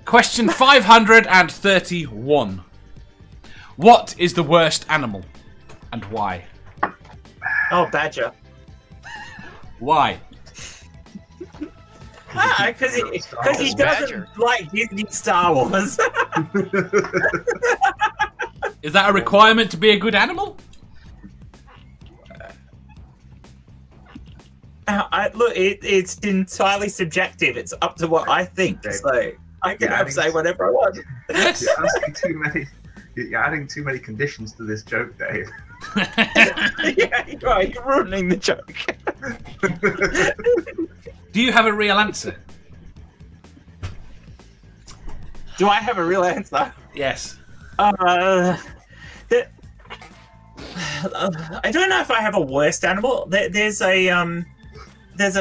Question 531. What is the worst animal, and why? Oh, badger. Why? Because he doesn't like Disney Star Wars. Is that a requirement to be a good animal? Look, it's entirely subjective. It's up to what I think. So I can say whatever I want. You're adding too many conditions to this joke, Dave. Yeah, right. You're ruining the joke. Do you have a real answer? Do I have a real answer? Yes. I don't know if I have a worst animal. There's a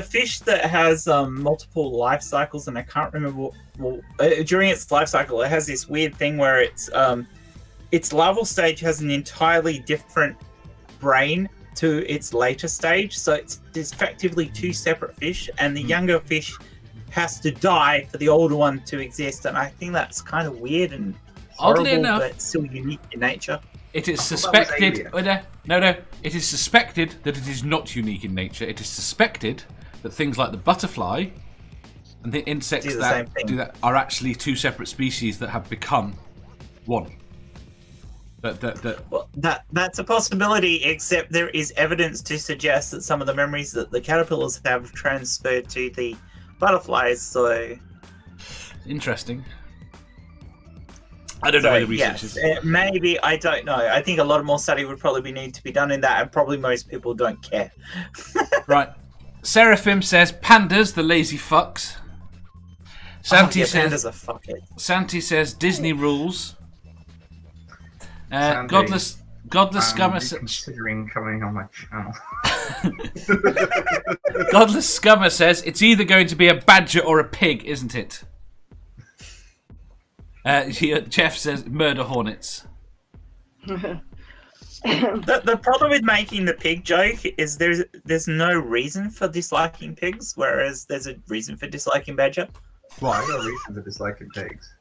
fish that has multiple life cycles, and I can't remember. During its life cycle, it has this weird thing where its larval stage has an entirely different brain to its later stage, so it's effectively two separate fish, and the younger fish has to die for the older one to exist, and I think that's kind of weird and horrible, enough, but still unique in nature. It is suspected. No. It is suspected that it is not unique in nature. It is suspected that things like the butterfly and the insects that do that are actually two separate species that have become one. Well, that's a possibility, except there is evidence to suggest that some of the memories that the caterpillars have transferred to the butterflies, so... Interesting. I don't know where the research is. Maybe, I don't know. I think a lot more study would probably need to be done in that, and probably most people don't care. Right. Seraphim says, pandas, the lazy fucks. Santi pandas are fuckheads. Santi says, Disney rules. Sandy, Godless Scummer says... considering coming on my channel. Godless Scummer says, it's either going to be a badger or a pig, isn't it? Jeff says, murder hornets. The problem with making the pig joke is there's no reason for disliking pigs, whereas there's a reason for disliking badger. Why? Well, no reason for disliking pigs.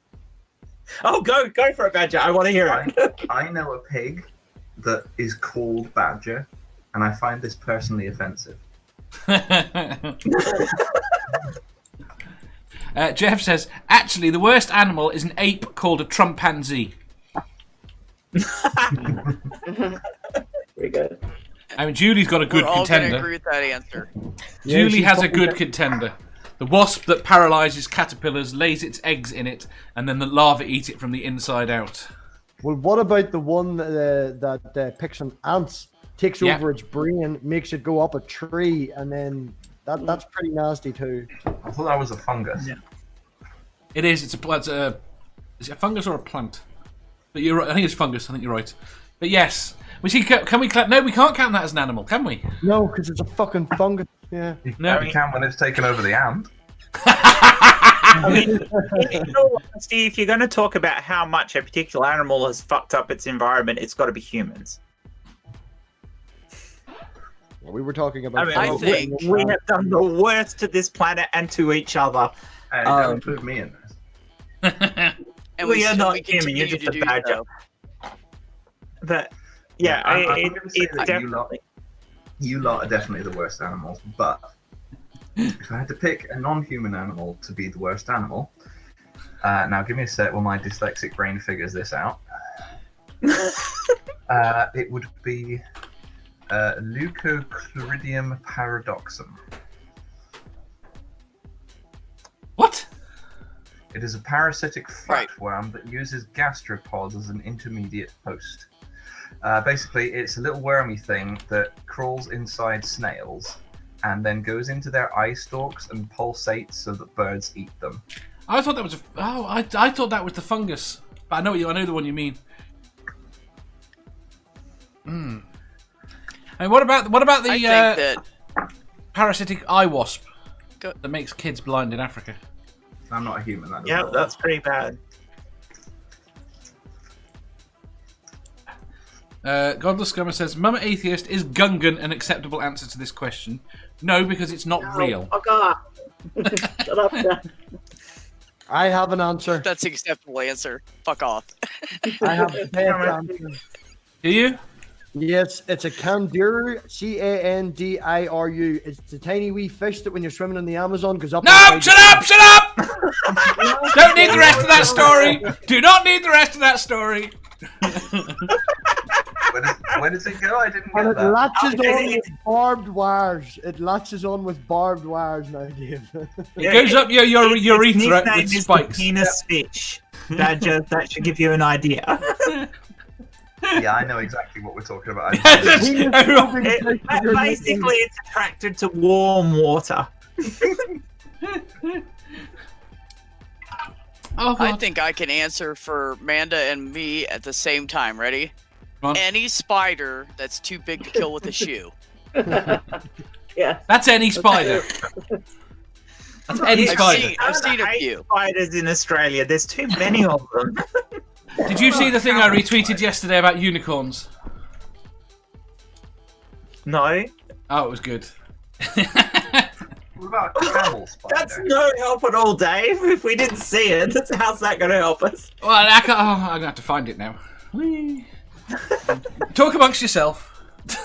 Oh, go for it, Badger. I want to hear it. I know a pig that is called Badger, and I find this personally offensive. Jeff says, actually, the worst animal is an ape called a Trumpanzee. Very good. I mean, Julie's got a good contender. We're all going to agree with that answer. Julie has a good contender. The wasp that paralyzes caterpillars, lays its eggs in it, and then the larvae eat it from the inside out. Well, what about the one that picks an ant, takes over its brain, makes it go up a tree, and then that's pretty nasty too. I thought that was a fungus. Yeah. It is. It's a fungus or a plant? But you're right. I think it's fungus. I think you're right. But yes. Can we? No, we can't count that as an animal, can we? No, because it's a fucking fungus. Yeah. No, we can when it's taken over the ant. I mean, in all honesty, if you're going to talk about how much a particular animal has fucked up its environment, it's got to be humans. Well, we were talking about. I think we have done the worst to this planet and to each other. Don't include me in this. and we are not human. You're just a badger. But yeah, it's definitely. You lot are definitely the worst animals, but if I had to pick a non-human animal to be the worst animal, now give me a sec while my dyslexic brain figures this out. It would be Leucochloridium paradoxum. What? It is a parasitic flatworm that uses gastropods as an intermediate host. Basically, it's a little wormy thing that crawls inside snails and then goes into their eye stalks and pulsates so that birds eat them. I thought that was I thought that was the fungus. But I know the one you mean. I mean, what about the parasitic eye wasp that makes kids blind in Africa? I'm not a human. That's pretty bad. Godless Scummer says, Mama Atheist, is Gungan an acceptable answer to this question? No, because it's not real. Oh, God. Shut up, Dan. I have an answer. That's the acceptable answer. Fuck off. I have the best answer. Do you? Yes, it's a candiru, Candiru. It's the tiny wee fish that when you're swimming in the Amazon goes up. No, shut up! Don't need the rest of that story. Do not need the rest of that story. Where does it go? I didn't And get it that. latches on with barbed wires. It latches on with barbed wires now, Dave. It goes up your urethra Nickname with is the spikes. penis fish. That should give you an idea. Yeah, I know exactly what we're talking about. Basically, it's attracted to warm water. Oh, I God. think I can answer for Manda and me at the same time. Ready? Come on. Any spider that's too big to kill with a shoe. Yeah. That's any spider. That's any spider. I've seen a I hate few. spiders in Australia. There's too many of them. Did you see the thing I retweeted yesterday about unicorns? No, Oh, it was good. What about camel spider? that's no help at all, Dave. If we didn't see it, how's that going to help us? Well, I'm gonna have to find it now. Whee. Talk amongst yourself.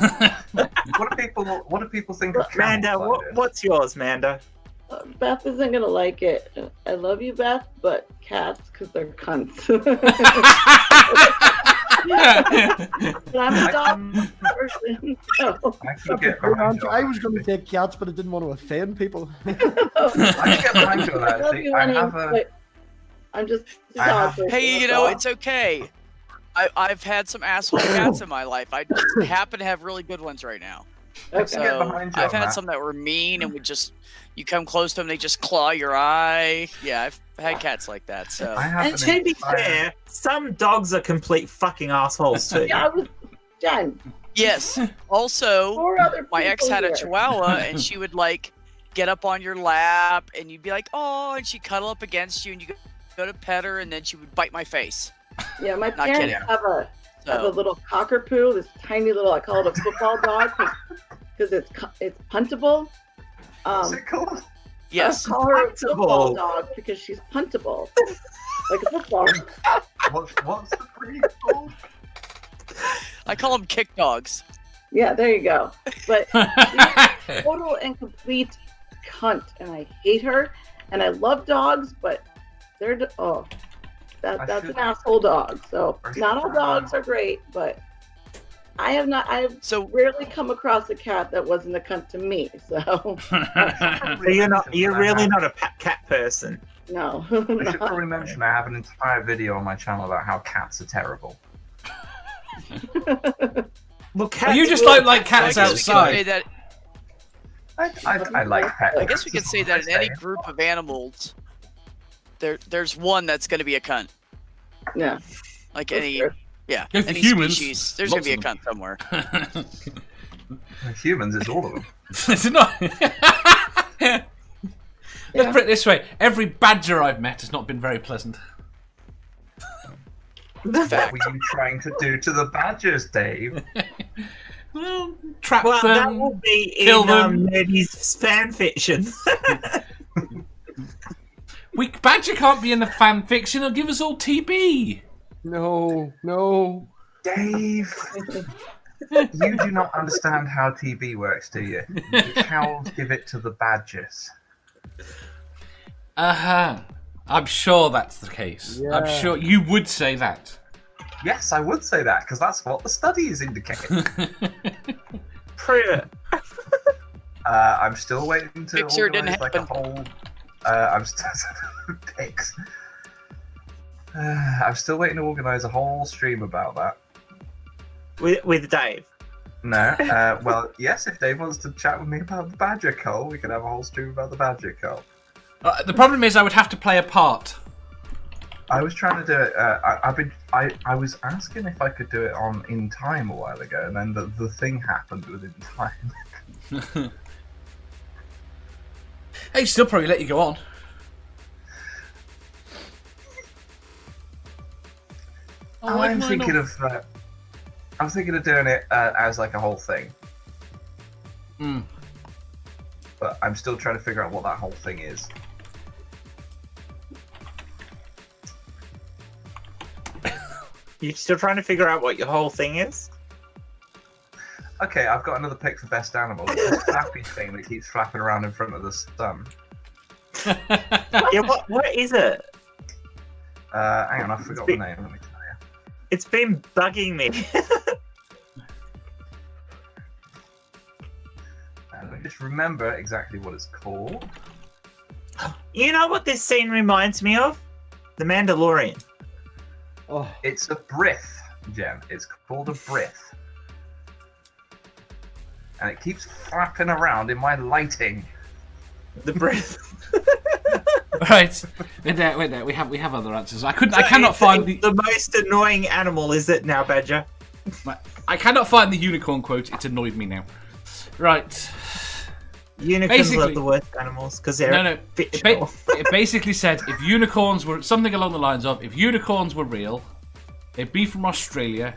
What do people think of camel Manda, spiders? what's yours, Manda? Beth isn't gonna like it. I love you, Beth, but cats because they're cunts. But I'm a dog person. So. I can get behind I was going to take cats, but I didn't want to offend people. I can get behind you on that. I love Actually, you, I honey, have a. but I'm just a I dog have- person, Hey, you that's know, all. it's okay. I've had some asshole cats in my life. I just happen to have really good ones right now. I Okay. can get So behind you I've on had that. some that were mean and would just, you come close to them, they just claw your eye. Yeah, I've had cats like that. So I have And an to be entire- fair, some dogs are complete fucking assholes too. Yeah, I was Jen. yes. Also, 4 other my ex people had a here. chihuahua and she would like get up on your lap and you'd be like, oh, and she'd cuddle up against you and you go to pet her and then she would bite my face. Yeah, my Not parents kidding. have a So little cockapoo, this tiny little, I call it a football dog because it's puntable. What's it called? yes, I call her a Puntable. football dog because she's puntable, like a football. What's the breed called? I call them kick dogs. Yeah, there you go. But she's total and complete cunt, and I hate her. And I love dogs, but that's an asshole dog. So not all dogs are great, but I've So rarely come across a cat that wasn't a cunt to me. So So you're really not a cat person. no. I should probably mention I have an entire video on my channel about how cats are terrible. Well, cats You just will- like cats I guess we could say outside. that. I like pets. I guess we could say that in any group of animals, there's one that's going to be a cunt. Yeah. Like That's any, true. yeah, If any humans, species, there's going lots to be a of cunt somewhere. Humans, it's all of them. It's not. Let's put it this way: every badger I've met has not been very pleasant. What were you trying to do to the badgers, Dave? Well, trap Well, that them. will be kill in them. Nerdy's fan fiction. Badger can't be in the fan fiction. It'll give us all TB. No. Dave, you do not understand how TB works, do you? The cows give it to the badgers. I'm sure that's the case. I'm Yeah. sure you would say that. Yes, I would say that, because that's what the studies indicate. Prove it. I'm still waiting to Pixar didn't organise like a happen. whole. I'm still Pix. I'm still waiting to organise a whole stream about that. With Dave. No, well, yes. If Dave wants to chat with me about the badger cult, we can have a whole stream about the badger cult. The problem is, I would have to play a part. I was trying to do it. I was asking if I could do it on In Time a while ago, and then the thing happened within time. Hey, still probably let you go on. I'm thinking of doing it as like a whole thing. Mm. But I'm still trying to figure out what that whole thing is. You still trying to figure out what your whole thing is? Okay, I've got another pick for best animal. It's this flappy thing that keeps flapping around in front of the sun. Yeah, what is it? Hang on, I forgot the name. Let me tell you. It's been bugging me. Let me just remember exactly what it's called. You know what this scene reminds me of? The Mandalorian. Oh, It's a brith, Jen. It's called a brith. And it keeps flapping around in my lighting. The breath. Right. Wait there. We have other answers. I cannot find the most annoying animal. Is it now, Badger? I cannot find the unicorn quote. It's annoyed me now. Right. Unicorns are the worst animals because they're fictional. It basically said if unicorns were something along the lines of if unicorns were real, they'd be from Australia,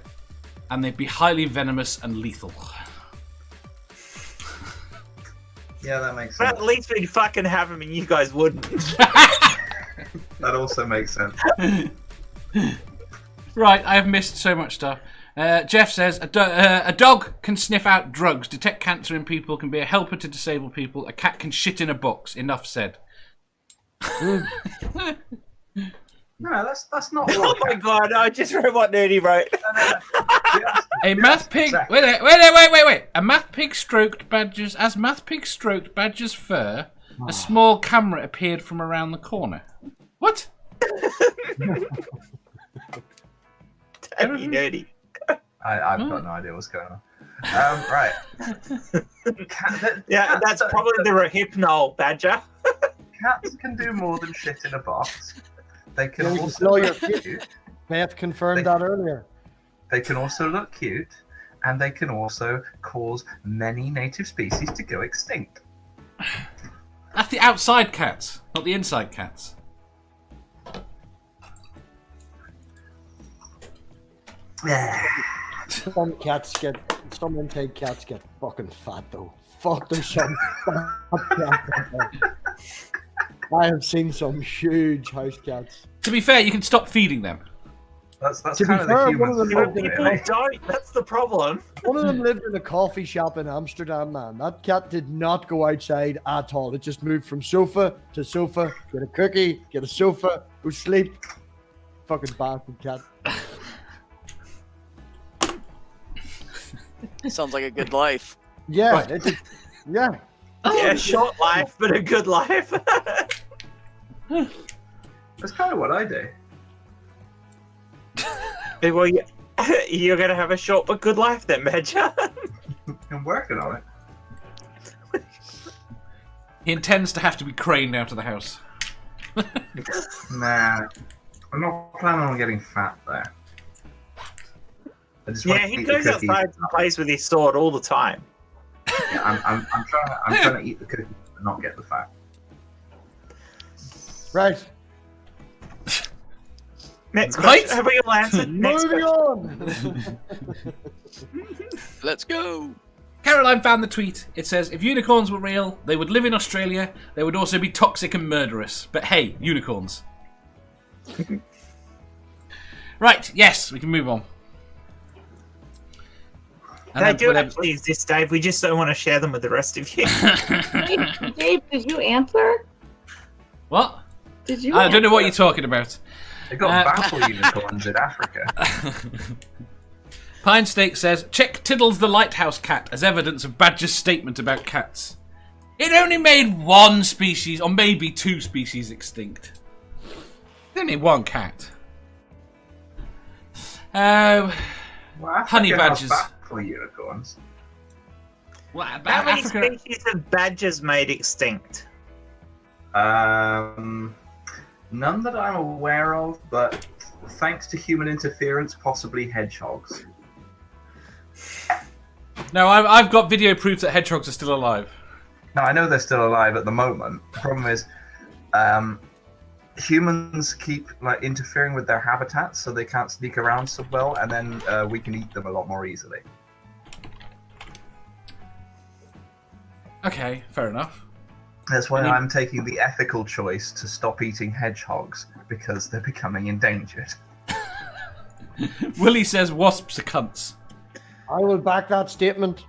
and they'd be highly venomous and lethal. Yeah, that makes But sense. at least we'd fucking have them, and you guys wouldn't. That also makes sense. Right, I have missed so much stuff. Jeff says, a dog can sniff out drugs, detect cancer in people, can be a helper to disabled people. A cat can shit in a box. Enough said. No, that's not. Oh my god! I just read what Nerdy wrote. A math pig. Exactly. Wait. A math pig stroked Badger's. As math pig stroked Badger's fur, a small camera appeared from around the corner. What? Damn you, Nerdy. I've got no idea what's going on. Right. Yeah, Cats that's probably the Rohypnol, Badger. Cats can do more than shit in a box. They can Yeah, you also blow your look cute. Beth confirmed that earlier. They can also look cute, and they can also cause many native species to go extinct. That's the outside cats, not the inside cats. Some inside cats get fucking fat though. Fuck, there's some fat cats out there. I have seen some huge house cats. To be fair, you can stop feeding them. That's To kind be of fair, the human one of them fault, lived in People really. don't. That's the problem. One of them lived in a coffee shop in Amsterdam, man. That cat did not go outside at all. It just moved from sofa to sofa, get a cookie, get a sofa, go sleep. Fucking bastard cat. Sounds like a good life. Yeah, Right. yeah. Yeah, short life, but a good life. That's kind of what I do. Well, you're gonna have a short but good life then, Badger. I'm working on it. He intends to have to be craned out of the house. Nah, I'm not planning on getting fat there. I just want Yeah, to he eat the goes cookies. outside and plays with his sword all the time. Yeah, I'm trying to eat the cookies but not get the fat. Right. Next Right? question. Have we all answered? Next Moving question. on. Let's go. Caroline found the tweet. It says, if unicorns were real, they would live in Australia. They would also be toxic and murderous. But hey, unicorns. Right, yes, we can move on. And They then do whatever- actually exist, Dave. We just don't want to share them with the rest of you. Dave, did you answer? What? Did you? I don't know what you're answer? talking about. They got battle unicorns in Africa. Pine Steak says, check Tiddles the lighthouse cat as evidence of Badger's statement about cats. It only made one species, or maybe two species, extinct. Only one cat. Well, Honey Africa has badgers. battle unicorns. Well, How many species of badgers made extinct? None that I'm aware of, but thanks to human interference, possibly hedgehogs. No, I've got video proof that hedgehogs are still alive. Now, I know they're still alive at the moment. The problem is, humans keep interfering with their habitats, so they can't sneak around so well, and then we can eat them a lot more easily. Okay, fair enough. That's why I mean- I'm taking the ethical choice to stop eating hedgehogs, because they're becoming endangered. Willie says wasps are cunts. I will back that statement.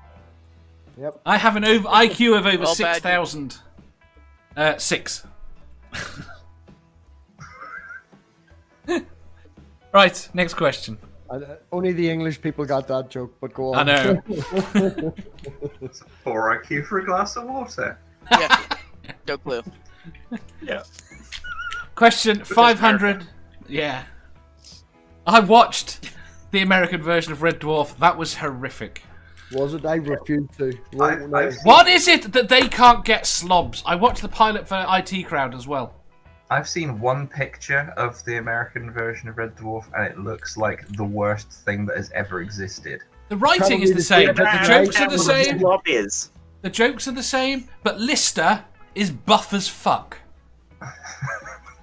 Yep. I have an IQ of over Well, 6,000. 6. Right, next question. Only the English people got that joke, but go on. I know. It's a 4 IQ for a glass of water. Yeah. No clue. Yeah. Question 500. Yeah. I watched the American version of Red Dwarf. That was horrific. Was it? I refuse to. What is it that they can't get slobs? I watched the pilot for IT Crowd as well. I've seen one picture of the American version of Red Dwarf, and it looks like the worst thing that has ever existed. The writing is the same, but the jokes are the same. Is. The jokes are the same, but Lister is buff as fuck.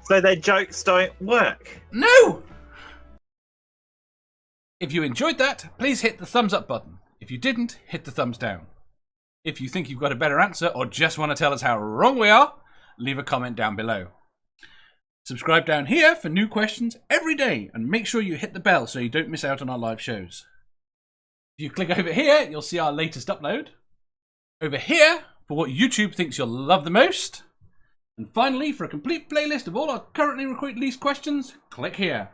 So their jokes don't work. No! If you enjoyed that, please hit the thumbs up button. If you didn't, hit the thumbs down. If you think you've got a better answer or just want to tell us how wrong we are, leave a comment down below. Subscribe down here for new questions every day, and make sure you hit the bell so you don't miss out on our live shows. If you click over here, you'll see our latest upload. Over here, for what YouTube thinks you'll love the most. And finally, for a complete playlist of all our currently released questions, click here.